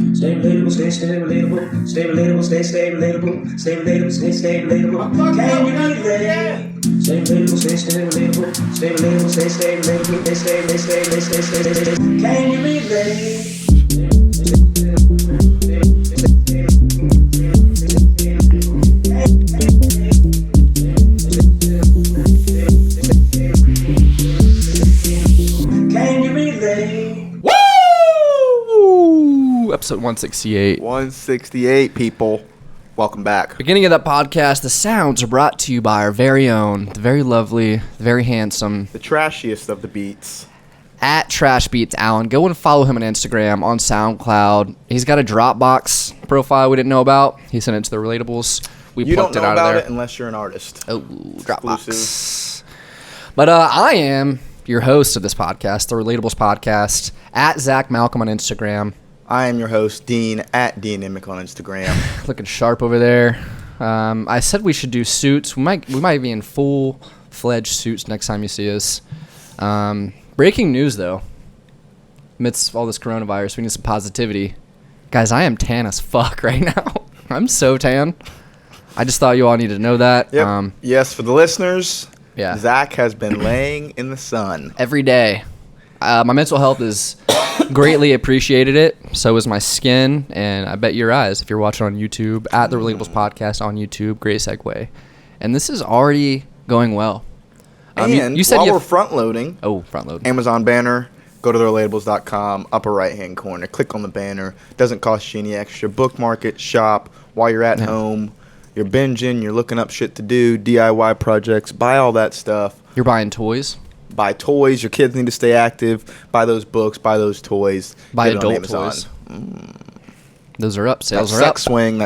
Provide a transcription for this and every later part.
Stay relatable, stay relatable, stay relatable, stay relatable, stay relatable, stay relatable. Can you relate? Stay relatable, stay relatable, stay relatable, stay relatable, stay. Can you relate? Episode 168. 168, people. Welcome back. Beginning of that podcast, the sounds are brought to you by our very own, the very lovely, the very handsome, The trashiest of the beats. at Trash Beats Allen. Go and follow him on Instagram, on SoundCloud. He's got a Dropbox profile we didn't know about. He sent it to the Relatables. We You don't plucked it know out about of it there. unless you're an artist. Oh, Dropbox. But I am your host of this podcast, the Relatables podcast, at Zach Malcolm on Instagram. I am your host, Dean, at Dean Emick on Instagram. Looking sharp over there. I said we should do suits. We might be in full-fledged suits next time you see us. Breaking news, though. Amidst all this coronavirus, we need some positivity. Guys, I am tan as fuck right now. I'm so tan. I just thought you all needed to know that. Yep. Yes, for the listeners, Yeah. Zach has been laying in the sun. Every day. My mental health is greatly appreciated it. So is my skin, and I bet your eyes if you're watching on YouTube, at the Relatables podcast on YouTube. Great segue. And this is already going well. And you said while you we're have, front loading, front load. Amazon banner, go to therelatables.com, upper right-hand corner, click on the banner. Doesn't cost you any extra. Bookmark it, shop. While you're at home, you're binging, you're looking up shit to do, DIY projects, buy all that stuff. You're buying toys. Buy toys. Your kids need to stay active. Buy those books. Buy those toys. Buy Get it on adult Amazon. toys. Those are up. Sales That are up.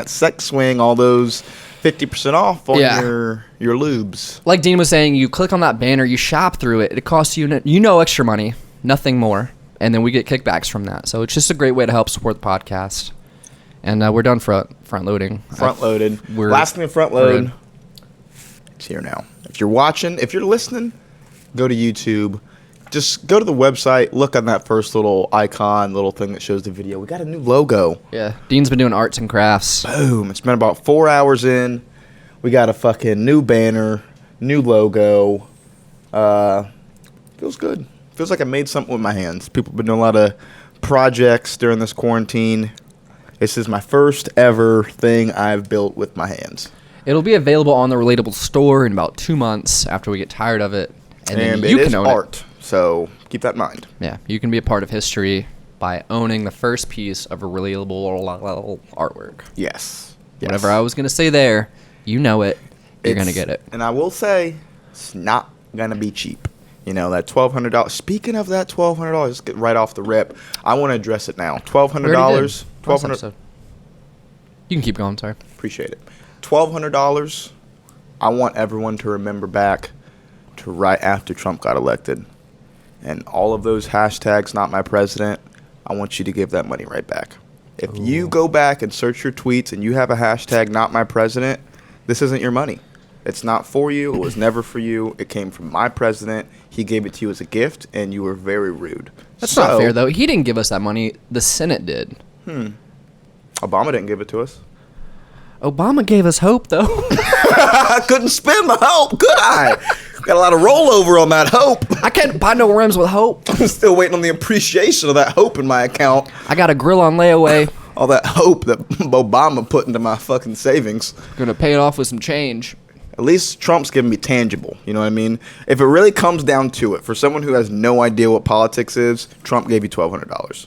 sex swing. All those 50% off on Yeah. your lubes. Like Dean was saying, you click on that banner, you shop through it. It costs you extra money, nothing more, and then we get kickbacks from that. So it's just a great way to help support the podcast. And we're done front loading. Front loaded. we're- Last thing to front we're load. in. It's here now. If you're watching, if you're listening, go to YouTube. Just go to the website. Look on that first little icon, little thing that shows the video. We got a new logo. Yeah, Dean's been doing arts and crafts. Boom. It's been about 4 hours in. We got a fucking new banner, new logo. Feels good. Feels like I made something with my hands. People have been doing a lot of projects during this quarantine. This is my first ever thing I've built with my hands. It'll be available on the Relatable store in about 2 months after we get tired of it. And then And you it can is own art, so keep that in mind. Yeah, you can be a part of history by owning the first piece of a relatable artwork. Yes. Whatever I was going to say there, you know it. You're going to get it. And I will say, it's not going to be cheap. You know, that $1,200. Speaking of that $1,200, let's get right off the rip. I want to address it now. $1,200. $1,200. You can keep going, sorry. Appreciate it. $1,200. I want everyone to remember back to right after Trump got elected. And all of those hashtags, not my president, I want you to give that money right back. If you go back and search your tweets and you have a hashtag, not my president, this isn't your money. It's not for you. It was never for you. It came from my president. He gave it to you as a gift, and you were very rude. That's not fair, though. He didn't give us that money. The Senate did. Obama didn't give it to us. Obama gave us hope, though. I couldn't spend the hope, could I? Got a lot of rollover on that hope. I can't buy no rims with hope. I'm still waiting on the appreciation of that hope in my account. I got a grill on layaway. All that hope that Obama put into my fucking savings. Gonna pay it off with some change. At least Trump's giving me tangible. You know what I mean? If it really comes down to it, for someone who has no idea what politics is, Trump gave you $1,200.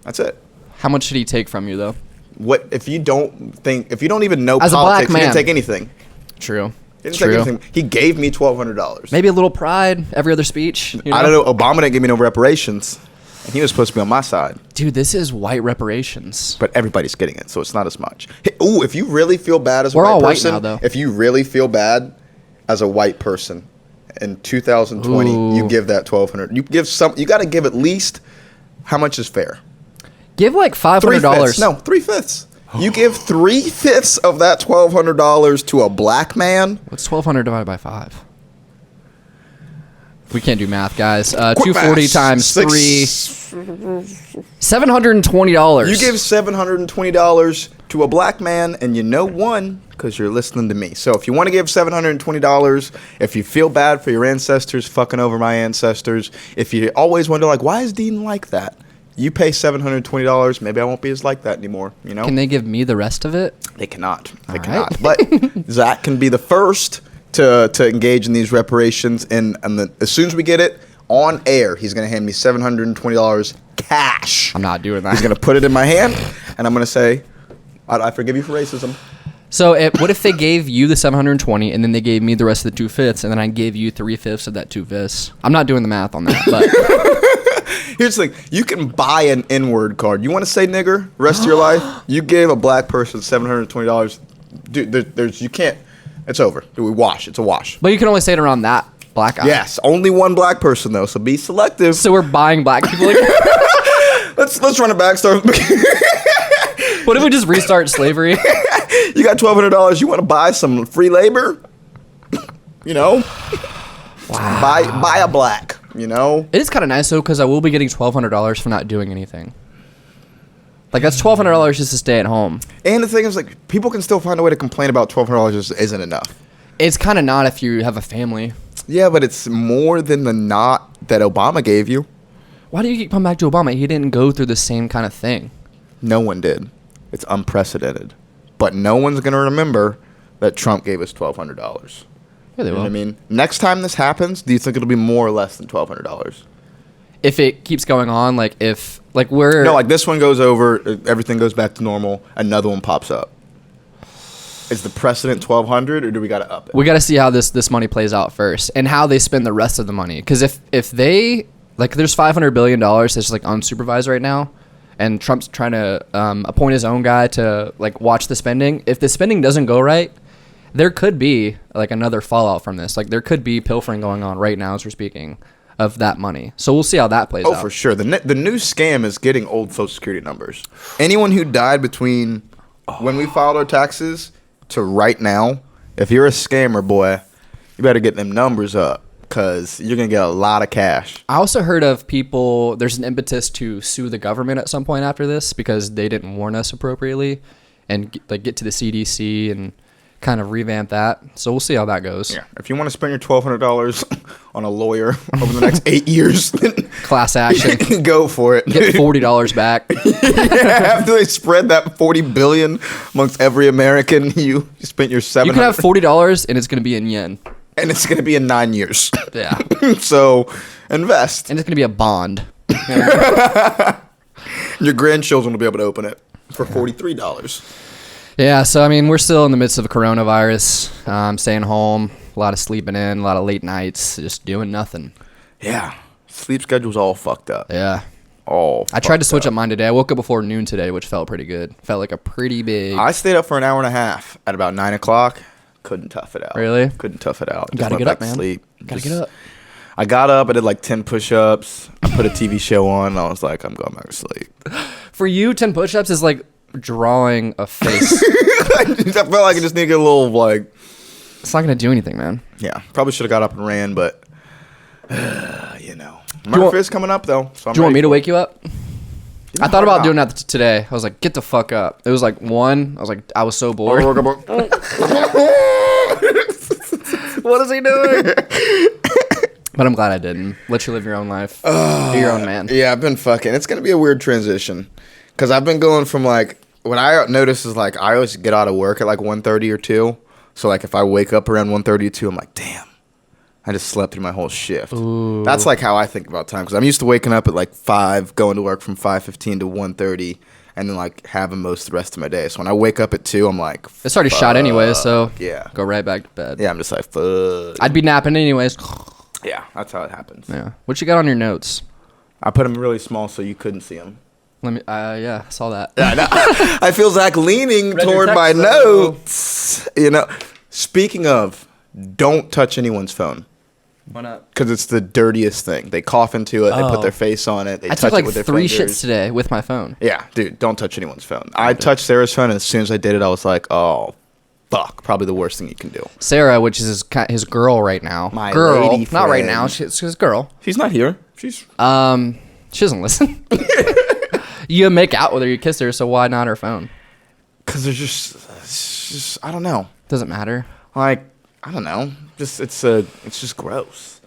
That's it. How much did he take from you, though? What if you don't even know As a black politics? He man. didn't take anything. True. He didn't take anything. He gave me $1,200. Maybe a little pride every other speech. You know? I don't know. Obama didn't give me no reparations, and he was supposed to be on my side. Dude, this is white reparations. But everybody's getting it, so it's not as much. Hey, ooh, if you really feel bad as a We're white all white person, now, though. if you really feel bad as a white person in 2020, Ooh. you give that $1,200. You give some. You got to give at least. How much is fair? Give like $500. 3/5. No, 3/5. You give 3/5 of that $1,200 to a black man. What's 1,200 divided by 5? We can't do math, guys. Quick 240 math. times 3. $720. You give $720 to a black man, and you know one because you're listening to me. So if you want to give $720, if you feel bad for your ancestors fucking over my ancestors, if you always wonder, like, why is Dean like that? You pay $720, maybe I won't be as like that anymore, you know? Can they give me the rest of it? They cannot. They All cannot. right. But Zach can be the first to engage in these reparations, and as soon as we get it on air, he's going to hand me $720 cash. I'm not doing that. He's going to put it in my hand, and I'm going to say, I forgive you for racism. So what if they gave you the 720 and then they gave me the rest of the 2/5 and then I gave you 3/5 of that 2/5? I'm not doing the math on that, but Here's the thing. You can buy an N-word card. You want to say nigger rest of your life? You gave a black person $720. Dude, you can't. It's over. We wash. It's a wash. you can only say it around that black guy. Yes, only one black person though, so be selective. So we're buying black people again? Let's run it back. Start. What if we just restart slavery? You got $1,200. You want to buy some free labor? You know, Wow. buy a black. You know, It is kind of nice though because I will be getting $1,200 for not doing anything. Like that's $1,200 just to stay at home. and the thing is, like, people can still find a way to complain about $1,200 just isn't enough. It's kind of not if you have a family. Yeah, but it's more than the not that Obama gave you. Why do you keep coming back to Obama? He didn't go through the same kind of thing. No one did. It's unprecedented. But no one's going to remember that Trump gave us $1,200. Yeah, they You know will. what I mean? Next time this happens, do you think it'll be more or less than $1,200? If it keeps going on, like if like we're No, like this one goes over, everything goes back to normal, another one pops up. Is the precedent 1,200 or do we got to up it? we got to see how this money plays out first and how they spend the rest of the money. Because if they like, there's $500 billion that's just like unsupervised right now, and Trump's trying to appoint his own guy to like watch the spending. If the spending doesn't go right, there could be like another fallout from this. Like there could be pilfering going on right now as we're speaking of that money. So we'll see how that plays out. Oh, for sure. The new scam is getting old Social Security numbers. Anyone who died between when we filed our taxes to right now, if you're a scammer, boy, you better get them numbers up because you're going to get a lot of cash. I also heard of people, there's an impetus to sue the government at some point after this because they didn't warn us appropriately and get to the CDC and kind of revamp that. So we'll see how that goes. Yeah. If you want to spend your $1,200 on a lawyer over the next 8 years, Class action. go for it. Get $40 back. After they spread that $40 billion amongst every American, you spent your $700. You can have $40 and it's going to be in yen. And it's going to be in 9 years. Yeah. So invest. And it's going to be a bond. Your grandchildren will be able to open it for $43. Yeah, so I mean, we're still in the midst of a coronavirus, staying home, a lot of sleeping in, a lot of late nights, just doing nothing. Yeah. Sleep schedule's all fucked up. Yeah. All I tried to switch up. up mine today. I woke up before noon today, which felt pretty good. Felt like a pretty big... I stayed up for an hour and a half at about 9 o'clock. Couldn't tough it out. Really? Couldn't tough it out. You Just gotta went get back up, to man. Sleep. Gotta Just- get up. I got up. I did like 10 push-ups. I put a TV show on. And I was like, I'm going back to sleep. For you, 10 push-ups is like drawing a face. I felt like I just need to get a little, like... It's not going to do anything, man. Yeah. Probably should have got up and ran, but... you know. you want- Murphy's coming up, though. So I'm Do you want ready me to for wake you up? it. I thought Why about not? doing that today. I was like, get the fuck up. It was like 1. I was like, I was so bored. What is he doing? But I'm glad I didn't. Let you live your own life. Be your own man. Yeah, I've been fucking. It's gonna be a weird transition, because I've been going from like what I notice is like I always get out of work at like 1:30 or 2. So like if I wake up around 1:30 or 2, I'm like, damn, I just slept through my whole shift. Ooh. That's like how I think about time, because I'm used to waking up at like 5, going to work from 5:15 to 1:30, and then like having most of the rest of my day. So when I wake up at 2, I'm like, It's already shot anyway, so yeah. go right back to bed. Yeah, I'm just like, fuck. I'd be napping anyways. Yeah, that's how it happens. Yeah. What you got on your notes? I put them really small so you couldn't see them. Let me. Yeah, I saw that. I feel Zach leaning Read your toward my text, though. notes. You know, speaking of, don't touch anyone's phone, Why not? because it's the dirtiest thing. They cough into it. They put Oh. their face on it. They I touch took like it with their 3 fingers. shits today with my phone. Yeah, dude, don't touch anyone's phone. I touched Sarah's phone, and as soon as I did it, I was like, oh, fuck. Probably the worst thing you can do. Sarah, which is his girl right now. My girl, lady not right friend. now. She's his girl. She's not here. She's She doesn't listen. You make out with her, you kiss her, so why not her phone? because there's just I don't know. Doesn't matter. Like I don't know. Just it's just gross.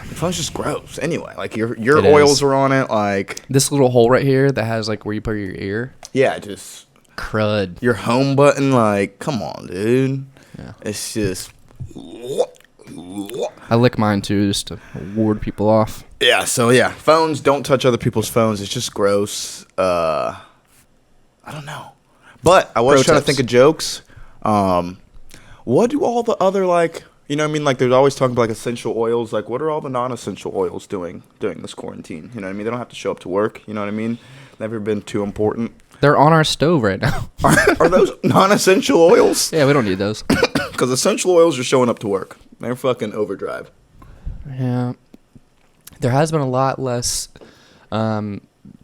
The phone's just gross. Anyway, like your It oils is. are on it. Like This little hole right here that has like where you put your ear. yeah, just Crud. your home button. Like come on, dude. Yeah. It's just. I lick mine too just to ward people off. Yeah, so yeah, phones, don't touch other people's phones. It's just gross. I don't know. But I was Pro trying to tips. think of jokes. What do all the other, like, you know what I mean? Like, there's always talking about, like, essential oils. Like, what are all the non-essential oils doing during this quarantine? You know what I mean? They don't have to show up to work. You know what I mean? Never been too important. They're on our stove right now. Are those non-essential oils? Yeah, we don't need those. Because essential oils are showing up to work. They're fucking overdrive. Yeah. There has been a lot less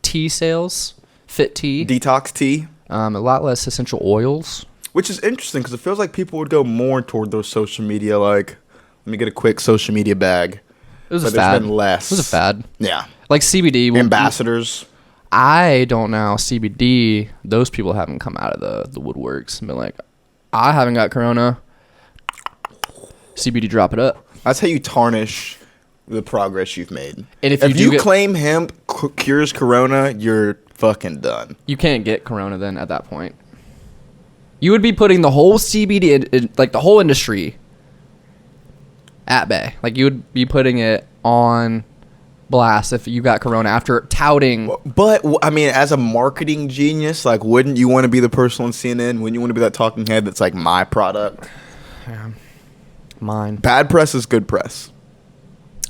tea sales, fit tea, Detox tea. a lot less essential oils. Which is interesting because it feels like people would go more toward those social media, like, let me get a quick social media bag. It was But a there's fad. been less. It was a fad. Yeah. Like CBD. Ambassadors. I don't know. CBD, those people haven't come out of the woodworks and been like, I haven't got corona. CBD, drop it up. That's how you tarnish the progress you've made. And if if you you do get- claim hemp cures corona, you're fucking done. You can't get corona then at that point. You would be putting the whole CBD, like the whole industry, at bay. Like you would be putting it on blast if you got corona after touting. But I mean, as a marketing genius, like, wouldn't you want to be the person on CNN? Wouldn't you want to be that talking head that's like my product? Yeah. Mine. Bad press is good press.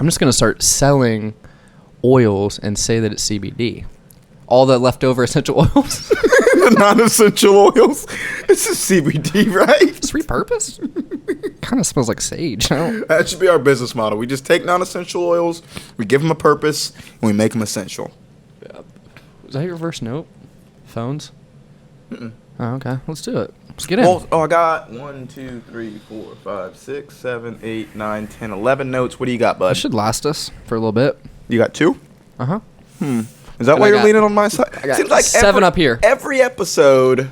I'm just gonna start selling oils and say that it's CBD. All the leftover essential oils. The non-essential oils. It's a CBD, right? Just repurposed. Kind of smells like sage. I don't. That should be our business model. We just take non-essential oils, we give them a purpose, and we make them essential. Is that your first note? Phones? Oh, okay. Let's do it. Let's get in. Well, I got 1, 2, 3, 4, 5, 6, 7, 8, 9, 10, 11 notes. What do you got, bud? That should last us for a little bit. You got 2? Uh-huh. Is that And why I you're got- leaning on my side? I got Seems like 7 up here. Every episode,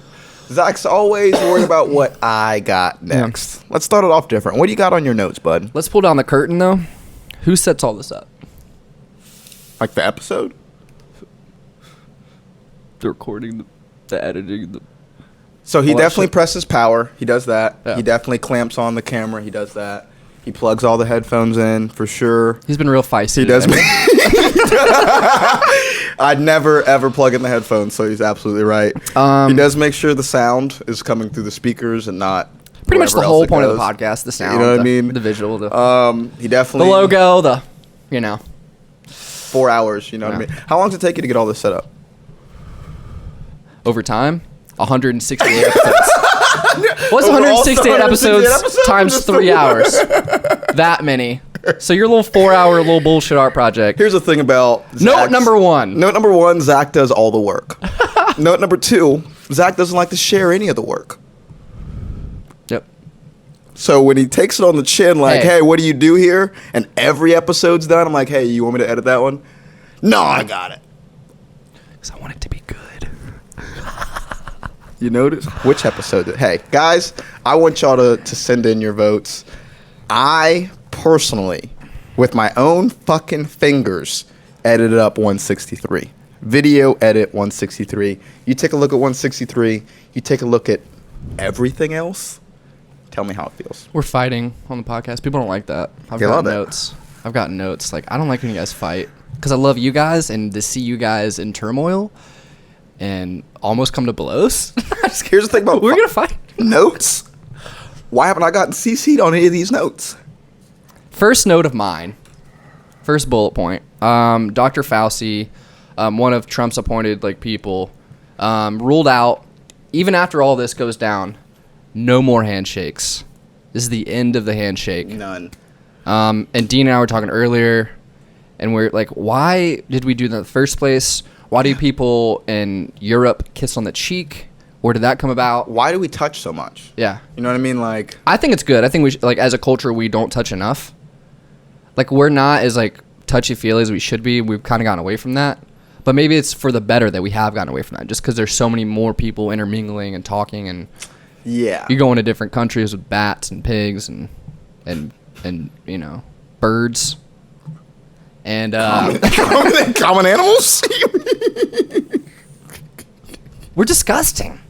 Zach's always worried about what I got next. Let's start it off different. What do you got on your notes, bud? Let's pull down the curtain, though. Who sets all this up? Like the episode? The recording, the editing, So he All that definitely shit. presses power. He does that. Yeah. He definitely clamps on the camera. He does that. He plugs all the headphones in for sure. He's been real feisty. He does. today. I'd never ever plug in the headphones, so he's absolutely right. He does make sure the sound is coming through the speakers and not Pretty much the wherever whole else it point of the goes. podcast, the sound. know what I the- mean? The visual, the He definitely logo, you know. 4 hours. You know what I Yeah. mean? How long does it take you to get all this set up? Over time, 168 episodes. What's Over all 168 168 episodes episodes? times Just 3 the- hours? That many. So your little 4-hour little bullshit art project. Here's the thing about Note Zach's- number 1. Note number 1: Zach does all the work. Note number 2: Zach doesn't like to share any of the work. Yep. So when he takes it on the chin, like, Hey. hey, what do you do here? And every episode's done, I'm like, hey, you want me to edit that one? No, I got it. Because I want it to be good. You notice? Which episode? Hey, guys, I want y'all to send in your votes. I personally, with my own fucking fingers, edited up 163. Video edit 163. You take a look at 163. You take a look at everything else. Tell me how it feels. We're fighting on the podcast. People don't like that. I've They got love it. notes. I've got notes. Like, I don't like when you guys fight. Because I love you guys and to see you guys in turmoil and almost come to blows. Here's the thing about We're going to fight. notes. Why haven't I gotten CC'd on any of these notes? First note of mine. First bullet point. Dr. Fauci, one of Trump's appointed people, ruled out, even after all this goes down, no more handshakes. This is the end of the handshake. None. And Dean and I were talking earlier, and we're like, why did we do that in the first place? Why do people in Europe kiss on the cheek Where did that come about? Why do we touch so much? Yeah. You know what I mean? Like, I think it's good. I think we should, like, as a culture, we don't touch enough. Like, we're not as, like, touchy-feely as we should be. We've kind of gotten away from that. But maybe it's for the better that we have gotten away from that, just because there's so many more people intermingling and talking, and yeah. you go into different countries with bats and pigs and you know, birds. And common animals? we're disgusting.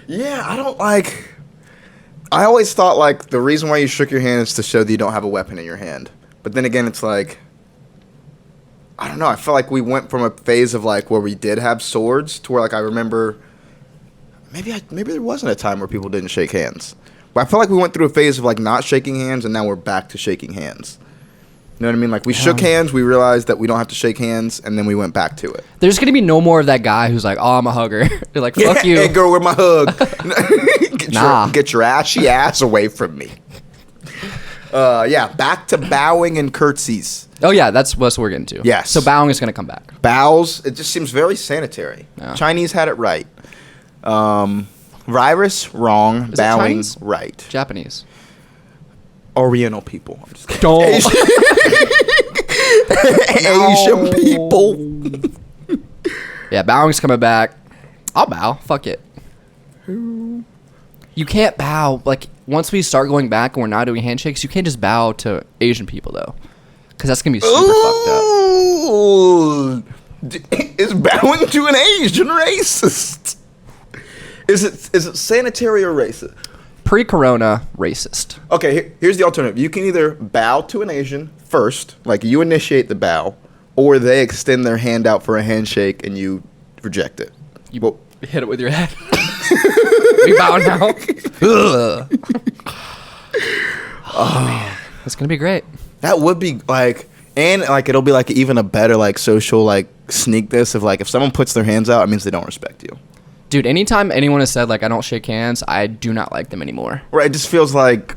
Yeah, I don't like... I always thought, like, the reason why you shook your hand is to show that you don't have a weapon in your hand. But then again, it's like... I don't know. I feel like we went from a phase of, like, where we did have swords to where, like, I remember... Maybe there wasn't a time where people didn't shake hands. But I feel like we went through a phase of, like, not shaking hands, and now we're back to shaking hands. You know what I mean? Like, we shook hands, we realized that we don't have to shake hands, and then we went back to it. There's going to be no more of that guy who's like, oh, I'm a hugger. They're like, fuck you. Hey, girl, where my hug? Get your ashy ass away from me. Yeah, back to bowing and curtsies. Oh, yeah, that's what we're getting to. Yes. So bowing is going to come back. Bows, it just seems very sanitary. Yeah. Chinese had it right. Virus, wrong. Is it Bowing, Chinese? right. Japanese. Oriental people. I'm just kidding. Don't. Asian people. Yeah, bowing's coming back. I'll bow. Fuck it. You can't bow. Like, once we start going back and we're not doing handshakes, you can't just bow to Asian people, though. Because that's going to be super fucked up. Is bowing to an Asian racist? Is it sanitary or racist? Pre-corona, racist. Okay, here's the alternative. You can either bow to an Asian first, like you initiate the bow, or they extend their hand out for a handshake and you reject it. You hit it with your head. We bow now. Oh, man. That's going to be great. That would be like, and like it'll be like even a better like social like sneak this of like if someone puts their hands out, it means they don't respect you. Dude, anytime anyone has said, like, I don't shake hands, I do not like them anymore. Right, it just feels like...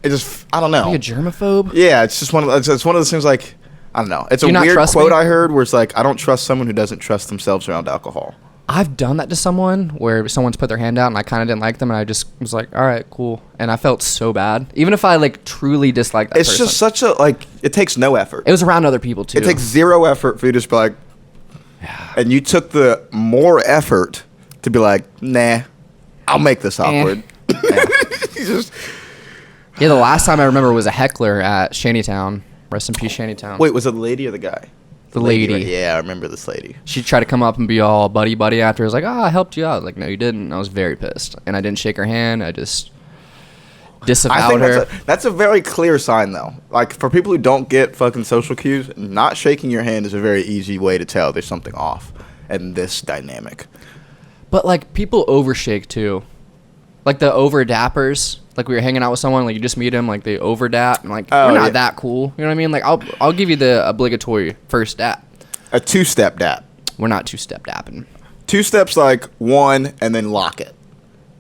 I don't know. Are you a germaphobe? Yeah, it's just one of those things like... I don't know. It's a Do you not weird trust quote me? I heard where it's like, I don't trust someone who doesn't trust themselves around alcohol. I've done that to someone where someone's put their hand out and I kind of didn't like them and I just was like, all right, cool. And I felt so bad. Even if I, like, truly disliked that It's person. just such a, like, it takes no effort. It was around other people, too. It takes zero effort for you to just be like... Yeah. And you took the more effort to be like, nah, I'll make this awkward. Yeah. Yeah, the last time I remember was a heckler at Shantytown. Rest in peace, Shantytown. Wait, was it the lady or the guy? The lady. Right? Yeah, I remember this lady. She tried to come up and be all buddy after. I was like, I helped you out. I was like, no, you didn't. And I was very pissed. And I didn't shake her hand. I just disavowed her. That's a very clear sign, though. Like, for people who don't get fucking social cues, not shaking your hand is a very easy way to tell there's something off in this dynamic. But, like, people overshake, too. Like, the over-dappers. Like, we were hanging out with someone, like, you just meet them, like, they over-dap. And, like, we're not that cool. You know what I mean? Like, I'll give you the obligatory first dap. A two-step dap. We're not two-step dapping. Two steps, like, one, and then lock it.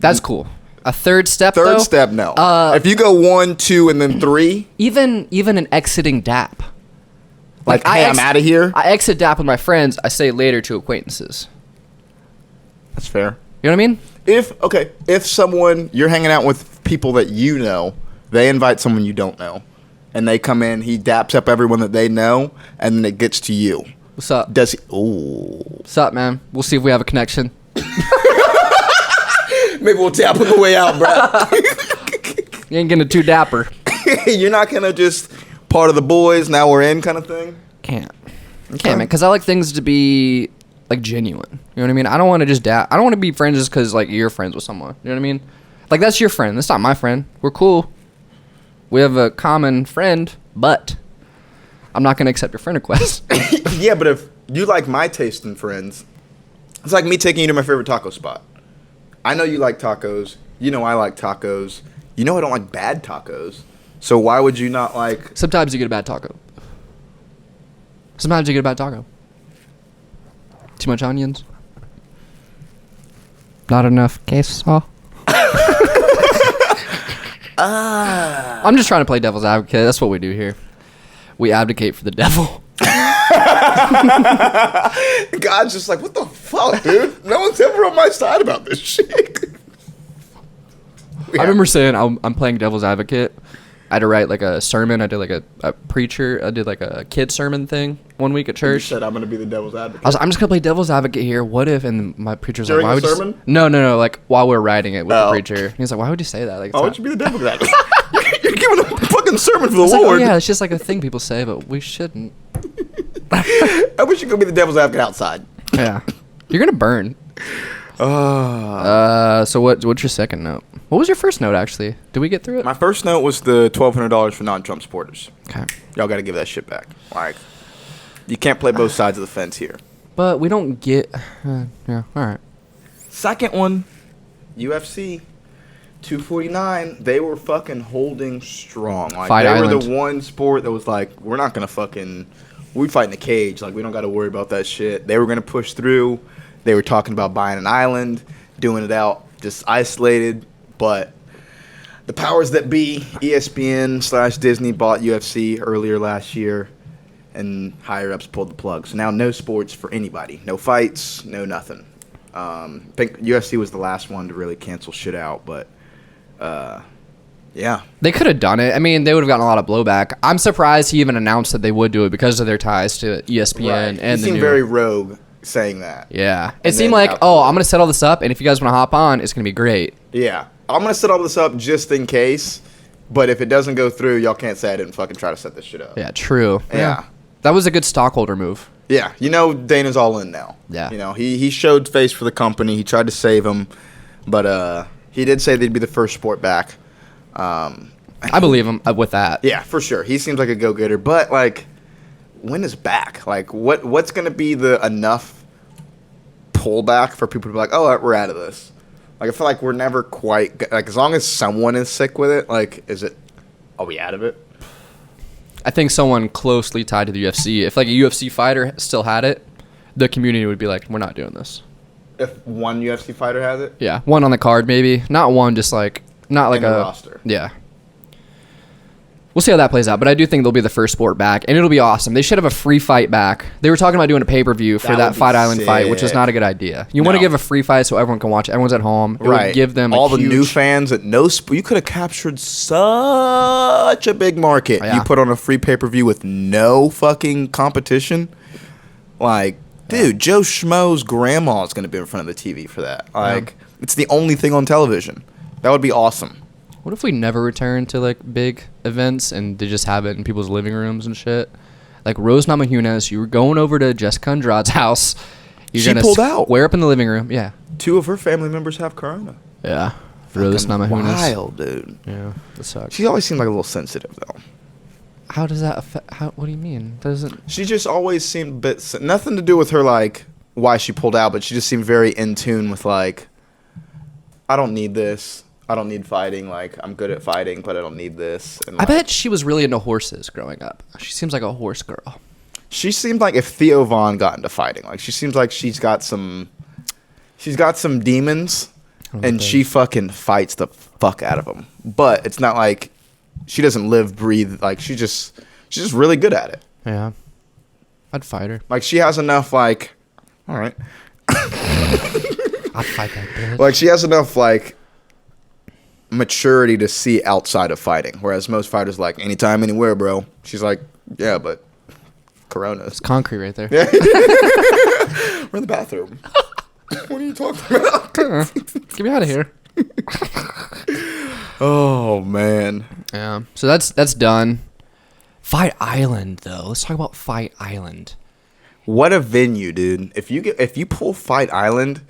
That's cool. A third step, Third step, no. If you go 1, 2, and then 3. Even an exiting dap. Like, hey, I'm out of here. I exit dap with my friends. I say later to acquaintances. That's fair. You know what I mean? If someone, you're hanging out with people that you know, they invite someone you don't know, and they come in, he daps up everyone that they know, and then it gets to you. What's up? Does he? Ooh. What's up, man? We'll see if we have a connection. Maybe we'll tap on the way out, bro. You ain't getting too dapper. You're not gonna just part of the boys, now we're in kind of thing? Can't, man, because I like things to be, like, genuine. You know what I mean? I don't want to just dap. I don't want to be friends just because, like, you're friends with someone. You know what I mean? Like, that's your friend. That's not my friend. We're cool. We have a common friend, but I'm not going to accept your friend request. Yeah, but if you like my taste in friends, it's like me taking you to my favorite taco spot. I know you like tacos. You know I like tacos. You know I don't like bad tacos. So why would you not like... Sometimes you get a bad taco. Sometimes you get a bad taco. Too much onions. Not enough queso. I'm just trying to play devil's advocate. That's what we do here. We advocate for the devil. God's just like, what the fuck, dude? No one's ever on my side about this shit. I remember saying I'm playing devil's advocate. I had to write like a sermon. I did like a preacher. I did like a kid sermon thing one week at church. You said I'm gonna be the devil's advocate. I was, I'm just gonna play devil's advocate here. What if? And my preacher's During like, why the would sermon? No. Like while we're writing it with the Oh. preacher. He's like, why would you say that? Like, Why would you be the devil's advocate? You're giving a fucking sermon for the Like, oh Lord. yeah, it's just like a thing people say, but we shouldn't. I wish you could be the devil's advocate outside. Yeah, you're gonna burn. So what's your second note? What was your first note actually? Did we get through it? My first note was the $1,200 for non-Trump supporters. Okay. Y'all got to give that shit back. Like, you can't play both sides of the fence here. But we don't get. Yeah. All right. Second one, UFC 249. They were fucking holding strong. Like, Fight they Island. were the one sport that was like, we're not gonna fucking. We fight in the cage. Like, we don't got to worry about that shit. They were gonna push through. They were talking about buying an island, doing it out just isolated. But the powers that be, ESPN/Disney bought UFC earlier last year, and higher ups pulled the plug. So now no sports for anybody. No fights, no nothing. I think UFC was the last one to really cancel shit out, but yeah. They could have done it. I mean, they would have gotten a lot of blowback. I'm surprised he even announced that they would do it because of their ties to ESPN and he the seemed new. very rogue saying that. Yeah. It And seemed then like, how- oh, I'm gonna set all this up, and if you guys want to hop on, it's gonna be great. Yeah. I'm going to set all this up just in case, but if it doesn't go through, y'all can't say I didn't fucking try to set this shit up. Yeah. True. Yeah. That was a good stockholder move. Yeah, you know Dana's all in now. Yeah. You know, he showed face for the company. He tried to save him, but he did say they'd be the first sport back. I believe him with that. Yeah, for sure. He seems like a go-getter, but like, when is back? Like, what's going to be the enough pullback for people to be like, oh, we're out of this? Like, I feel like we're never quite like, as long as someone is sick with it. Like, are we out of it? I think someone closely tied to the UFC. If like a UFC fighter still had it, the community would be like, we're not doing this. If one UFC fighter has it, Yeah. One on the card, maybe. Not one, just like, not like in the a roster. Yeah. We'll see how that plays out, but I do think they'll be the first sport back, and it'll be awesome. They should have a free fight back. They were talking about doing a pay-per-view for That that would be Fight Island fight, which is sick. not a good idea. You want to No. give a free fight so everyone can watch. Everyone's at home. It Right. would give them all a the huge, new fans that you could have captured such a big market. Yeah. You put on a free pay-per-view with no fucking competition. Like, dude, Joe Schmo's grandma is going to be in front of the TV for that. Like, it's the only thing on television. That would be awesome. What if we never return to like big events and they just have it in people's living rooms and shit? Like Rose Namajunas, you were going over to Jessica Andrade's house. You're She gonna pulled out. square up in the living room. Yeah. 2 of her family members have corona. Yeah. Rose Fucking Namajunas. wild, dude. Yeah. That sucks. She always seemed like a little sensitive, though. How does that affect? What do you mean? Doesn't? She just always seemed a bit... Nothing to do with her, like, why she pulled out, but she just seemed very in tune with, like, I don't need this. I don't need fighting. Like, I'm good at fighting, but I don't need this. And I like, bet she was really into horses growing up. She seems like a horse girl. she seemed like if Theo Vaughn got into fighting. Like, she seems like she's got some demons, and she fucking fights the fuck out of them. But it's not like she doesn't live, breathe. Like, she's just really good at it. Yeah. I'd fight her. Like, she has enough, like, all right. I'd fight that bitch. Like, she has enough, like, maturity to see outside of fighting. Whereas most fighters, like, anytime, anywhere, bro. She's like, yeah, but Coronas. It's concrete right there. We're in the bathroom. What are you talking about? Get me out of here. Oh, man. Yeah. So that's done. Fight Island, though. Let's talk about Fight Island. What a venue, dude. If you pull Fight Island,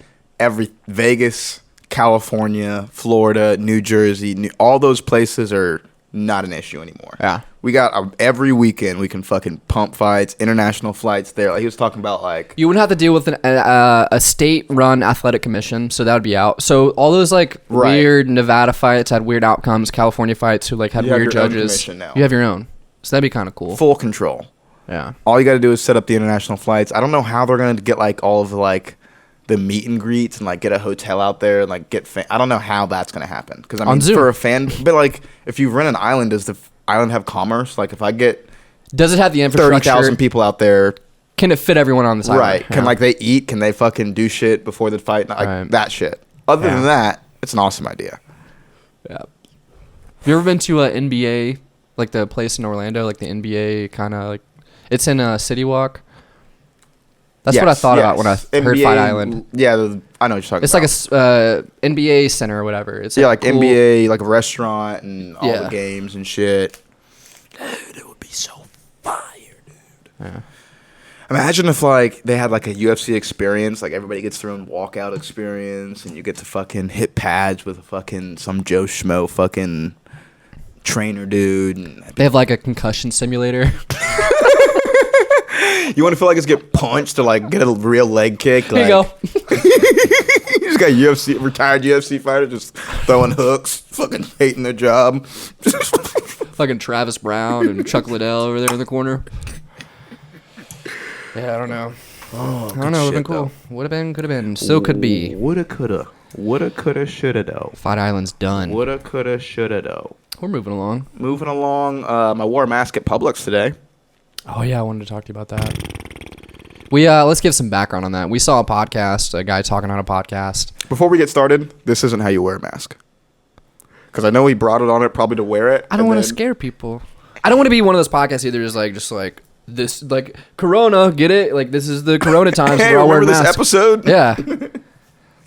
Vegas, California, Florida, New Jersey, all those places are not an issue anymore. Yeah. We got every weekend we can fucking pump fights, international flights there. Like, he was talking about, like, You wouldn't have to deal with a state-run athletic commission, so that would be out. So all those like Right. weird Nevada fights had weird outcomes. California fights who like had You have weird your own judges. commission now. You have your own, so that'd be kind of cool. full control. Yeah. All you got to do is set up the international flights. I don't know how they're going to get, like, all of the, like, the meet and greets and, like, get a hotel out there and, like, I don't know how that's going to happen. Because, I mean, On Zoom. for a fan... But, like, if you rent an island, does the island have commerce? Like, if I get Does it have the infrastructure? 30,000 people out there can it fit everyone on this island? Right. Can like they eat? Can they fucking do shit before the fight? Like that shit. Other than that, it's an awesome idea. Yeah. Have you ever been to a NBA, like the place in Orlando, like the NBA kind of like, it's in City Walk? That's what I thought about when I heard Fight Island. Yeah, I know what you're talking it's about. It's like a NBA center or whatever. It's like cool, NBA, like a restaurant and all the games and shit. Dude, it would be so fire, dude. Yeah. Imagine if like they had like a UFC experience, like everybody gets their own walkout experience, and you get to fucking hit pads with a fucking some Joe Schmo fucking trainer dude. And they have like a concussion simulator. You want to feel like it's get punched or like get a real leg kick? Here you go. You just got retired UFC fighter just throwing hooks, fucking hating their job. Fucking Travis Brown and Chuck Liddell over there in the corner. Yeah, I don't know. Oh, I don't know. Would have been cool. Would have been, could have been. Still could be. Woulda, coulda. Woulda, coulda, shoulda, though. Fight Island's done. Woulda, coulda, shoulda, though. We're moving along. Moving along. I wore a mask at Publix today. Oh, yeah. I wanted to talk to you about that. Let's give some background on that. We saw a guy talking on a podcast. Before we get started, this isn't how you wear a mask. Because I know he brought it on it probably to wear it. I don't want to scare people. I don't want to be one of those podcasts either. Just like this, like Corona, get it? Like this is the Corona time. So Hey, we're all remember wearing this masks. episode? Yeah.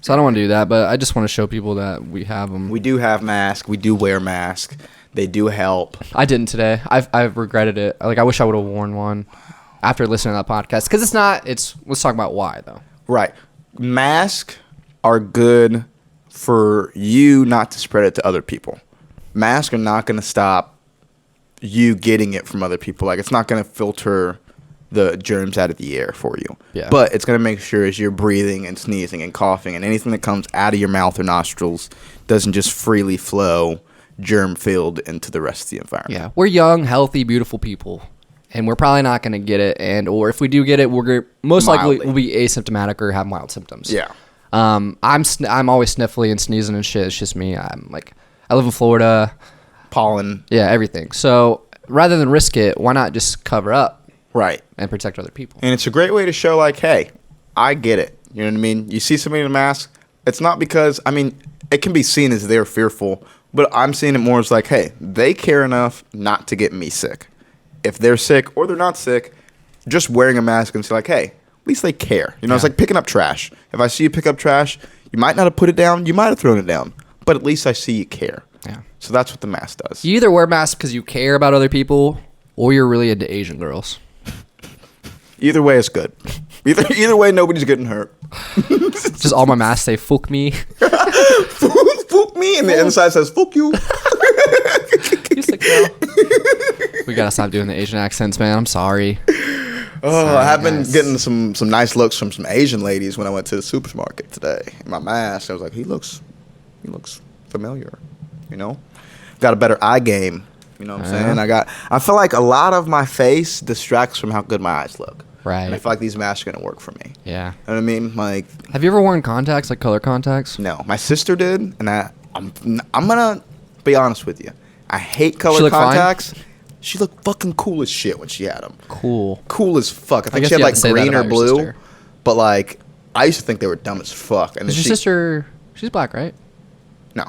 So I don't want to do that, but I just want to show people that we have them. We do have masks. We do wear masks. They do help. I didn't today. I've regretted it. Like I wish I would have worn one after listening to that podcast. Because let's talk about why though. Right. Masks are good for you not to spread it to other people. Masks are not going to stop you getting it from other people. Like it's not going to filter the germs out of the air for you. Yeah. But it's going to make sure as you're breathing and sneezing and coughing and anything that comes out of your mouth or nostrils doesn't just freely flow germ-filled into the rest of the environment. Yeah. We're young, healthy, beautiful people. And we're probably not going to get it. Or if we do get it, we're most likely will be asymptomatic or have mild symptoms. Yeah. I'm always sniffly and sneezing and shit. It's just me. I live in Florida. Pollen. Yeah, everything. So rather than risk it, why not just cover up? Right. And protect other people. And it's a great way to show like, hey, I get it. You know what I mean? You see somebody in a mask, it's not because, it can be seen as they're fearful, but I'm seeing it more as like, hey, they care enough not to get me sick. If they're sick or they're not sick, just wearing a mask and say like, hey, at least they care. You know, It's like picking up trash. If I see you pick up trash, you might not have put it down, you might have thrown it down, but at least I see you care. Yeah. So that's what the mask does. You either wear masks because you care about other people or you're really into Asian girls. Either way is good. Either way, nobody's getting hurt. Just all my masks say "fuck me." Fuck me, and the inside says "fuck you." You sick girl. We gotta stop doing the Asian accents, man. I'm sorry. Oh, I have been getting some nice looks from some Asian ladies when I went to the supermarket today. In my mask, I was like, he looks familiar. You know, got a better eye game. You know what I'm saying? I feel like a lot of my face distracts from how good my eyes look. Right. And I feel like these masks are gonna work for me. Yeah. You know what I mean? Like, have you ever worn contacts, like color contacts? No, my sister did, and I'm gonna be honest with you. I hate color contacts. Fine? She looked fucking cool as shit when she had them. Cool as fuck. I think she had like green or blue, but like I used to think they were dumb as fuck. And is your sister? She's black, right? No.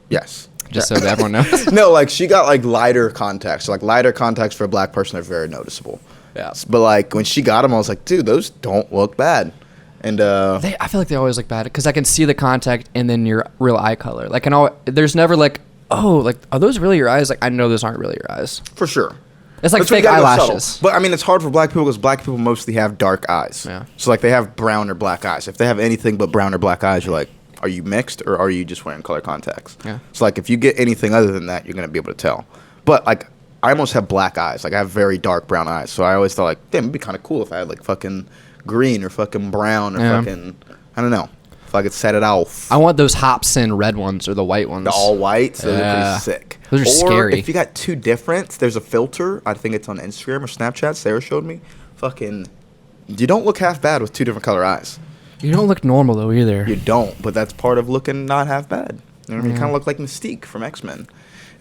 Yes. Just so that everyone knows. No, like she got like lighter contacts. So, like lighter contacts for a black person are very noticeable. Yeah. But like when she got them, I was like, dude, those don't look bad. And I feel like they always look bad because I can see the contact and then your real eye color. Like, there's never like, oh, like are those really your eyes? Like I know those aren't really your eyes. For sure. It's like fake eyelashes. But it's hard for black people because black people mostly have dark eyes. Yeah. So like they have brown or black eyes. If they have anything but brown or black eyes, you're like, are you mixed or are you just wearing color contacts? Yeah. So like if you get anything other than that, you're gonna be able to tell. But like I almost have black eyes. Like I have very dark brown eyes. So I always thought like, damn, it'd be kind of cool if I had like fucking green or fucking brown or fucking, I don't know. If I could set it off. I want those Hobson red ones or the white ones. The all whites. Those are pretty sick. Those are scary. If you got two different, there's a filter. I think it's on Instagram or Snapchat. Sarah showed me. Fucking, you don't look half bad with two different color eyes. You don't look normal though either. You don't, but that's part of looking not half bad. You know what I mean? You kind of look like Mystique from X-Men.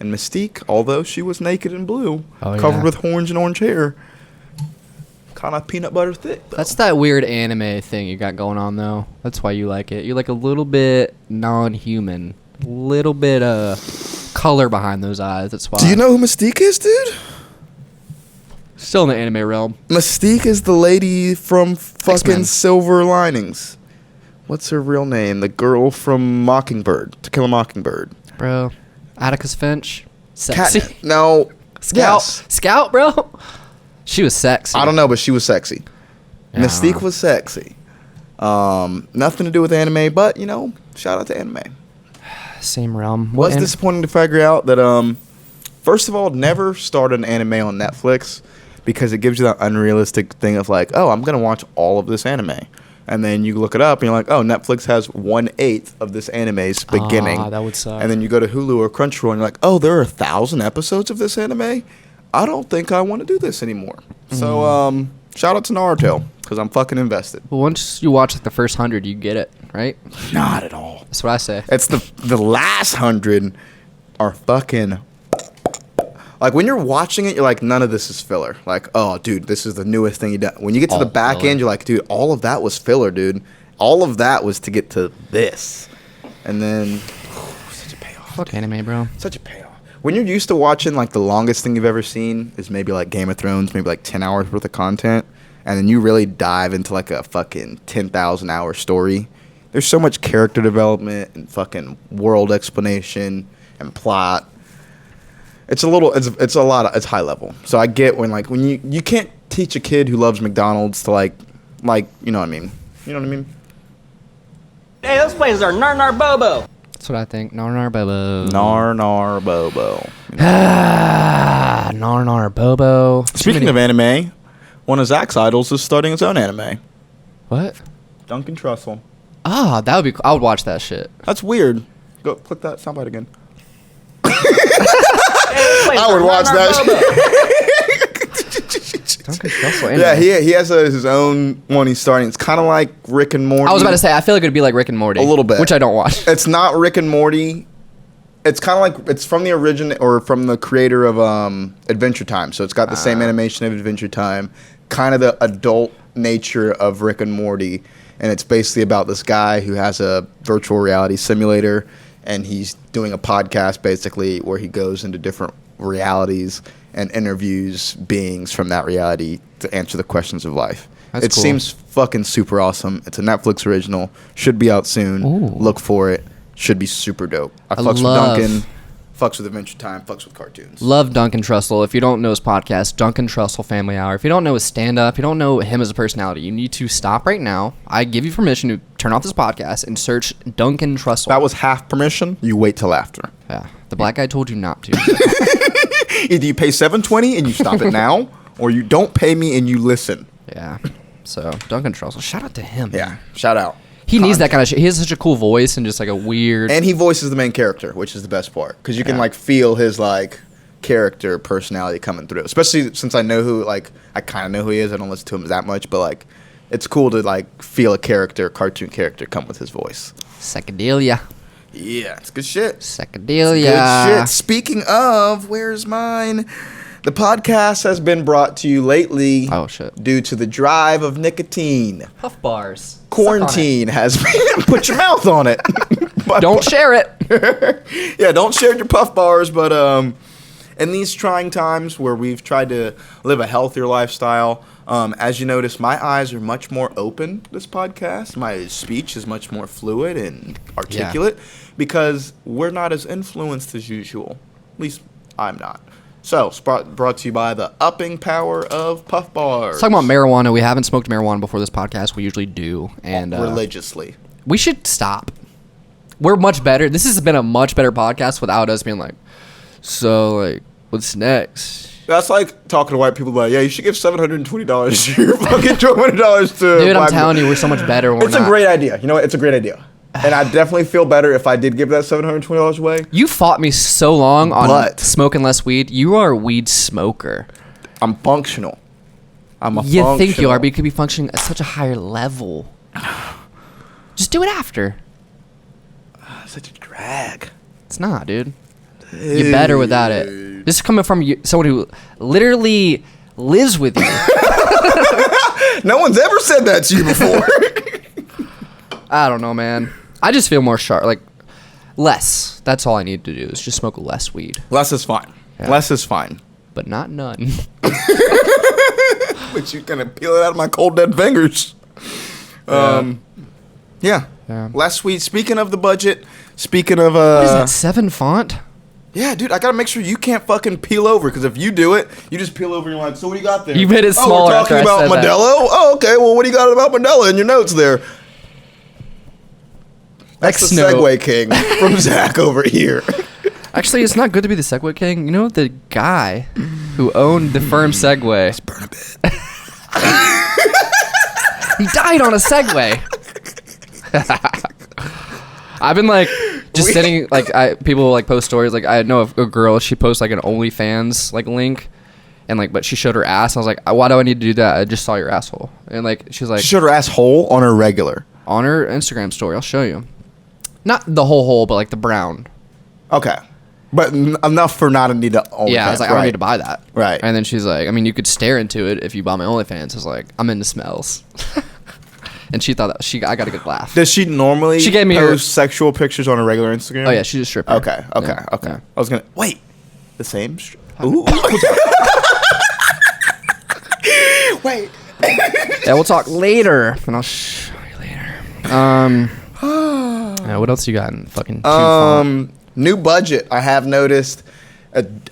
And Mystique, although she was naked in blue, covered with orange and orange hair, kind of peanut butter thick, though. That's that weird anime thing you got going on, though. That's why you like it. You like a little bit non-human, little bit of color behind those eyes. That's why. Do you know who Mystique is, dude? Still in the anime realm. Mystique is the lady from fucking X-Men. Silver Linings. What's her real name? The girl from Mockingbird, To Kill a Mockingbird. Bro, Atticus Finch, sexy. No. Scout, Yes. Scout, bro. She was sexy. I don't know, but she was sexy. Yeah, I don't Mystique know. was sexy. Nothing to do with anime, but, you know, shout out to anime. Same realm. Was disappointing to figure out that, first of all, never start an anime on Netflix because it gives you that unrealistic thing of like, oh, I'm going to watch all of this anime. And then you look it up and you're like, oh, Netflix has 1/8 of this anime's beginning. Ah, that would suck. And then you go to Hulu or Crunchyroll and you're like, oh, there are 1,000 episodes of this anime? I don't think I want to do this anymore. So, shout out to Naruto because I'm fucking invested. Well, once you watch like the first 100, you get it, right? Not at all. That's what I say. It's the last 100 are fucking... Like, when you're watching it, you're like, none of this is filler. Like, oh, dude, this is the newest thing you done. When you get to the All back filler. end, you're like, dude, all of that was filler, dude. All of that was to get to this. And then, such a payoff. Fuck anime, bro. Such a payoff. When you're used to watching, like, the longest thing you've ever seen is maybe, like, Game of Thrones, maybe, like, 10 hours worth of content, and then you really dive into, like, a fucking 10,000-hour story, there's so much character development and fucking world explanation and plot. It's a lot of, it's high level. So I get when you can't teach a kid who loves McDonald's to like, you know what I mean? You know what I mean? Hey, those places are nar bobo. That's what I think. Nar Bobo. Nar Bobo. Ah, Nar Bobo. Speaking of anime, one of Zach's idols is starting his own anime. What? Duncan Trussell. Ah, that would be. I would watch that shit. That's weird. Go click that soundbite again. I would watch that Duncan Trussell. Yeah, he has his own one he's starting. It's kind of like Rick and Morty. I was about to say. I feel like it'd be like Rick and Morty. A little bit. which I don't watch. It's not Rick and Morty. It's kind of like it's from the origin or from the creator of Adventure Time. So it's got the same animation of Adventure Time, kind of the adult nature of Rick and Morty, and it's basically about this guy who has a virtual reality simulator, and he's doing a podcast basically where he goes into different realities and interviews beings from that reality to answer the questions of life. That's It cool. seems fucking super awesome. It's a Netflix original. Should be out soon. Ooh. Look for it. Should be super dope. I fucks love- with Duncan. Fucks with Adventure Time. Fucks with cartoons. Love Duncan Trussell. If you don't know his podcast, Duncan Trussell Family Hour. If you don't know his stand-up, you don't know him as a personality, you need to stop right now. I give you permission to turn off this podcast and search Duncan Trussell. That was half permission. You wait till after. Yeah. The black guy told you not to. Either you pay $7.20 and you stop it now, or you don't pay me and you listen. Yeah. So, Duncan Trussell. Shout out to him. Yeah. Shout out. He needs that kind of shit. He has such a cool voice and just like a weird... And he voices the main character, which is the best part. Because you can, like, feel his, like, character, personality coming through. Especially since I know who, like, I kind of know who he is. I don't listen to him that much. But, like, it's cool to, like, feel a character, cartoon character come with his voice. Psychedelia. Yeah, it's good shit. Psychedelia. Good shit. Speaking of, where's mine? The podcast has been brought to you lately Oh, shit. due to the drive of nicotine. Puff bars. Quarantine has been... Put your mouth on it. Don't share it. Yeah, don't share your puff bars, but in these trying times where we've tried to live a healthier lifestyle, as you notice, my eyes are much more open this podcast. My speech is much more fluid and articulate because we're not as influenced as usual. At least I'm not. So, it's brought to you by the upping power of puff bars. Let's talk about marijuana. We haven't smoked marijuana before this podcast. We usually do. And religiously. we should stop. We're much better. This has been a much better podcast without us being like, so, like, what's next? That's like talking to white people like, yeah, you should give $720 to your fucking $200 to Dude, I'm black telling people. you, we're so much better when we're It's a not. great idea. You know what? It's a great idea. And I definitely feel better if I did give that $720 away. You fought me so long on But- smoking less weed. You are a weed smoker. I'm functional. I'm a You functional. think you are, but you could be functioning at such a higher level. Just do it after. Such a drag. It's not, dude. You're better without it. This is coming from someone who literally lives with you. No one's ever said that to you before. I don't know, man. I just feel more sharp. Like, less. That's all I need to do is just smoke less weed. Less is fine. Yeah. Less is fine. But not none. But you're going to peel it out of my cold, dead fingers. Yeah. Less weed. Speaking of the budget, speaking of... What is that, 7 font? Yeah, dude, I got to make sure you can't fucking peel over, because if you do it, you just peel over and you're like, so what do you got there? You made it Oh, smaller we're after talking I about said that. Modelo? Oh, okay, well, what do you got about Modelo in your notes there? That's the X-Note. Segway King from Zach over here. Actually, it's not good to be the Segway King. You know, the guy who owned the firm Segway, Burn a bit. he died on a Segway. I've been like just sitting like people like post stories, like I know a girl, she posts like an OnlyFans like link, and like but she showed her ass. I was like, why do I need to do that? I just saw your asshole. And like she's like, She showed her asshole on her regular. on her Instagram story, I'll show you. Not the whole hole, but like the brown. Okay. But enough for not to need to OnlyFans. Yeah, I was like, I don't need to buy that. Right. And then she's like, I mean, you could stare into it if you buy my OnlyFans. I was like, I'm into smells. And she thought that I got a good laugh. Does she normally She gave me post sexual pictures on her regular Instagram? Oh yeah, she's a stripper. Okay. Yeah. I was going to... Wait. The same? Ooh. Wait. Yeah, we'll talk later, and I'll show you later. Yeah, what else you got in fucking New budget, I have noticed.